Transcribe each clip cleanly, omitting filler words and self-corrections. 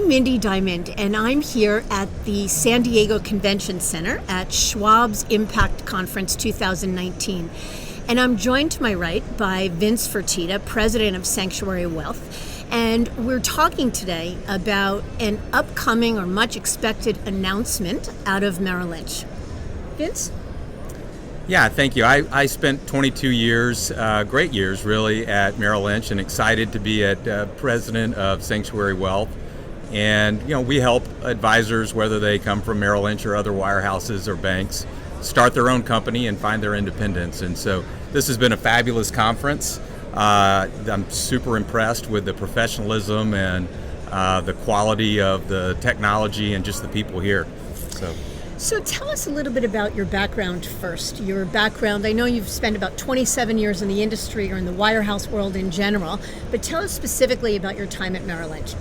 I'm Mindy Diamond, and I'm here at the San Diego Convention Center at Schwab's Impact Conference 2019. And I'm joined to my right by Vince Fertitta, president of Sanctuary Wealth. And we're talking today about an upcoming or much expected announcement out of Merrill Lynch. Vince? Yeah, thank you. I spent 22 years, great years really, at Merrill Lynch, and excited to be president of Sanctuary Wealth. And we help advisors, whether they come from Merrill Lynch or other wirehouses or banks, start their own company and find their independence. And so this has been a fabulous conference. I'm super impressed with the professionalism and the quality of the technology and just the people here. So tell us a little bit about your background first. Your background, I know you've spent about 27 years in the industry or in the wirehouse world in general, but tell us specifically about your time at Merrill Lynch.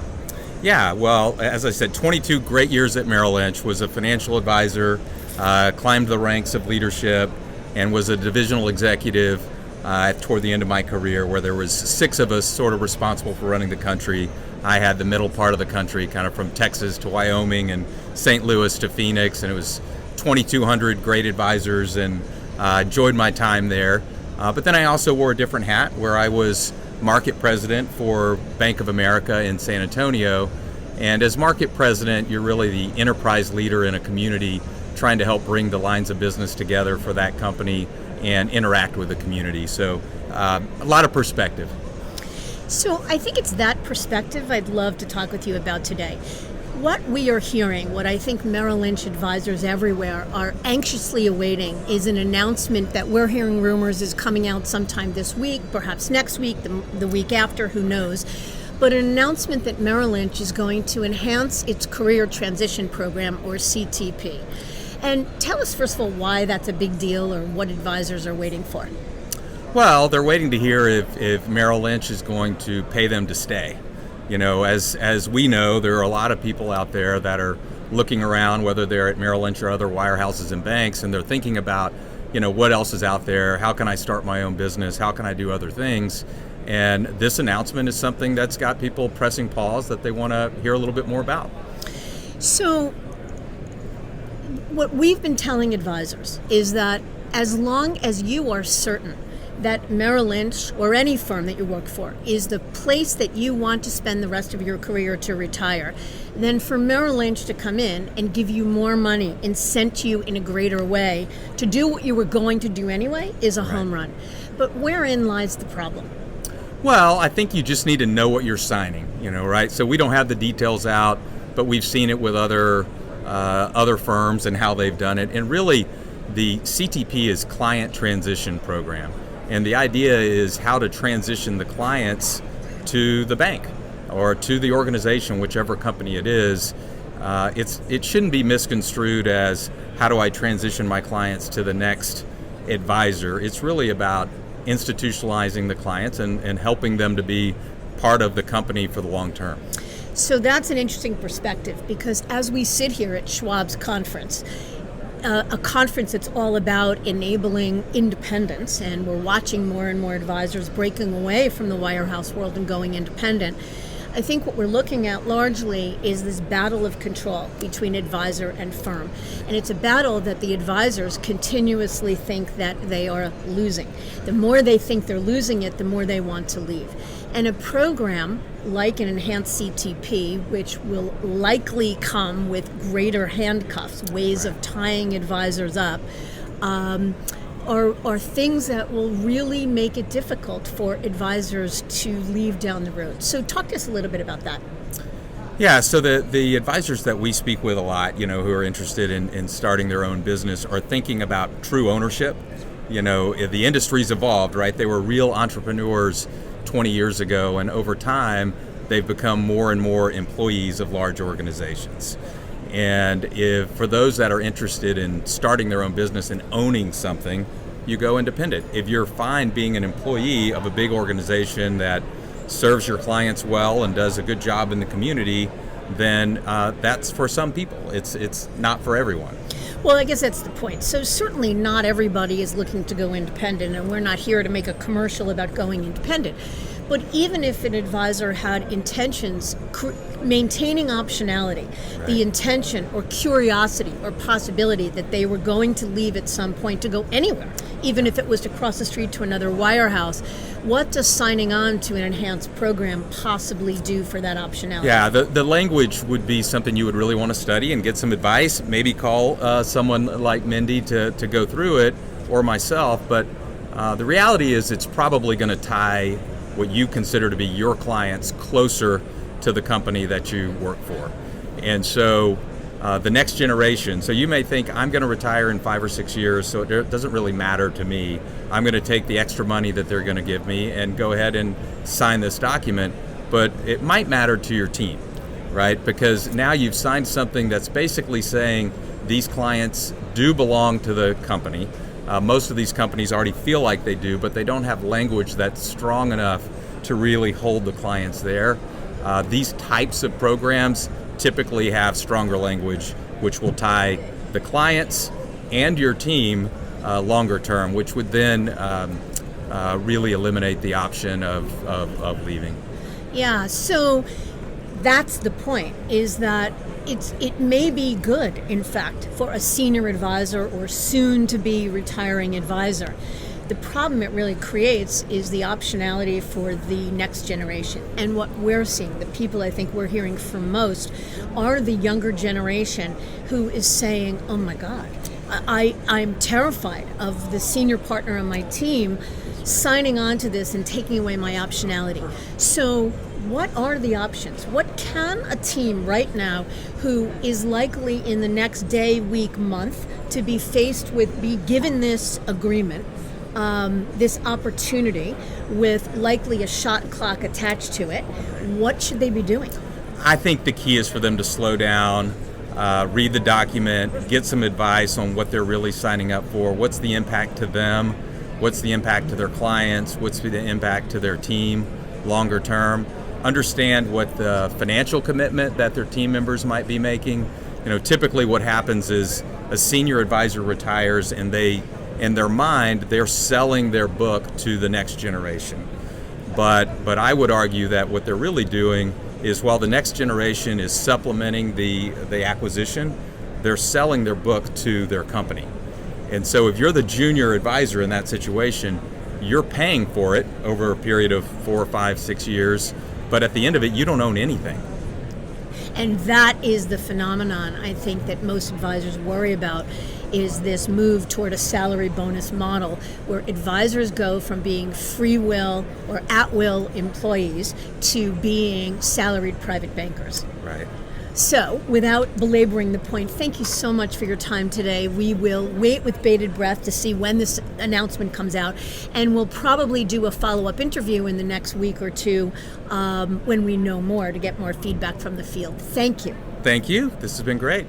Yeah, well, as I said, 22 great years at Merrill Lynch, was a financial advisor, climbed the ranks of leadership, and was a divisional executive toward the end of my career, where there was 6 of us sort of responsible for running the country. I had the middle part of the country, kind of from Texas to Wyoming and St. Louis to Phoenix, and it was 2,200 great advisors, and enjoyed my time there. But then I also wore a different hat, where I was market president for Bank of America in San Antonio. And as market president, you're really the enterprise leader in a community, trying to help bring the lines of business together for that company and interact with the community. So a lot of perspective. So I think it's that perspective I'd love to talk with you about today. What we are hearing, what I think Merrill Lynch advisors everywhere are anxiously awaiting, is an announcement that we're hearing rumors is coming out sometime this week, perhaps next week, the week after, who knows. But an announcement that Merrill Lynch is going to enhance its Career Transition Program, or CTP. And tell us, first of all, why that's a big deal or what advisors are waiting for. Well, they're waiting to hear if Merrill Lynch is going to pay them to stay. As we know, there are a lot of people out there that are looking around, whether they're at Merrill Lynch or other wirehouses and banks, and they're thinking about, what else is out there? How can I start my own business? How can I do other things? And this announcement is something that's got people pressing pause that they want to hear a little bit more about. So what we've been telling advisors is that as long as you are certain that Merrill Lynch or any firm that you work for is the place that you want to spend the rest of your career to retire, then for Merrill Lynch to come in and give you more money, incent you in a greater way to do what you were going to do anyway is a home run. But wherein lies the problem? Well, I think you just need to know what you're signing, right? So we don't have the details out, but we've seen it with other firms and how they've done it. And really, the CTP is Client Transition Program. And the idea is how to transition the clients to the bank or to the organization, whichever company it is. It shouldn't be misconstrued as how do I transition my clients to the next advisor. It's really about institutionalizing the clients and helping them to be part of the company for the long term. So that's an interesting perspective, because as we sit here at Schwab's conference, a conference that's all about enabling independence, and we're watching more and more advisors breaking away from the wirehouse world and going independent. I think what we're looking at largely is this battle of control between advisor and firm. And it's a battle that the advisors continuously think that they are losing. The more they think they're losing it, the more they want to leave. And a program like an enhanced CTP, which will likely come with greater handcuffs, ways of tying advisors up, are things that will really make it difficult for advisors to leave down the road. So talk to us a little bit about that. Yeah, so the advisors that we speak with a lot, who are interested in starting their own business, are thinking about true ownership. The industry's evolved, right? They were real entrepreneurs 20 years ago, and over time, they've become more and more employees of large organizations. And for those that are interested in starting their own business and owning something, you go independent. If you're fine being an employee of a big organization that serves your clients well and does a good job in the community, then that's for some people. It's not for everyone. Well, I guess that's the point. So certainly not everybody is looking to go independent, and we're not here to make a commercial about going independent. But even if an advisor had intentions, maintaining optionality, the intention or curiosity or possibility that they were going to leave at some point to go anywhere, even if it was to cross the street to another wirehouse, what does signing on to an enhanced program possibly do for that optionality? Yeah, the language would be something you would really want to study and get some advice, maybe call someone like Mindy to go through it, or myself, but the reality is it's probably going to tie what you consider to be your clients closer to the company that you work for. And so the next generation, so you may think, I'm going to retire in 5 or 6 years, so it doesn't really matter to me. I'm going to take the extra money that they're going to give me and go ahead and sign this document. But it might matter to your team, right? Because now you've signed something that's basically saying these clients do belong to the company. Most of these companies already feel like they do, but they don't have language that's strong enough to really hold the clients there. These types of programs typically have stronger language, which will tie the clients and your team longer term, which would then really eliminate the option of leaving. Yeah, so that's the point, is that it may be good, in fact, for a senior advisor or soon to be retiring advisor. The problem it really creates is the optionality for the next generation. And what we're seeing, the people I think we're hearing from most, are the younger generation who is saying, oh my God, I'm terrified of the senior partner on my team signing on to this and taking away my optionality. So what are the options? What can a team right now who is likely in the next day, week, month to be given this agreement, this opportunity with likely a shot clock attached to it, what should they be doing? I think the key is for them to slow down, read the document, get some advice on what they're really signing up for, what's the impact to them, what's the impact to their clients, what's the impact to their team longer term, understand what the financial commitment that their team members might be making. Typically what happens is a senior advisor retires and in their mind, they're selling their book to the next generation. But I would argue that what they're really doing is, while the next generation is supplementing the acquisition, they're selling their book to their company. And so if you're the junior advisor in that situation, you're paying for it over a period of 4, 5, 6 years, but at the end of it, you don't own anything. And that is the phenomenon I think that most advisors worry about, is this move toward a salary bonus model where advisors go from being free will or at-will employees to being salaried private bankers. Right. So, without belaboring the point, thank you so much for your time today. We will wait with bated breath to see when this announcement comes out, and we'll probably do a follow-up interview in the next week or two when we know more, to get more feedback from the field. Thank you. Thank you. This has been great.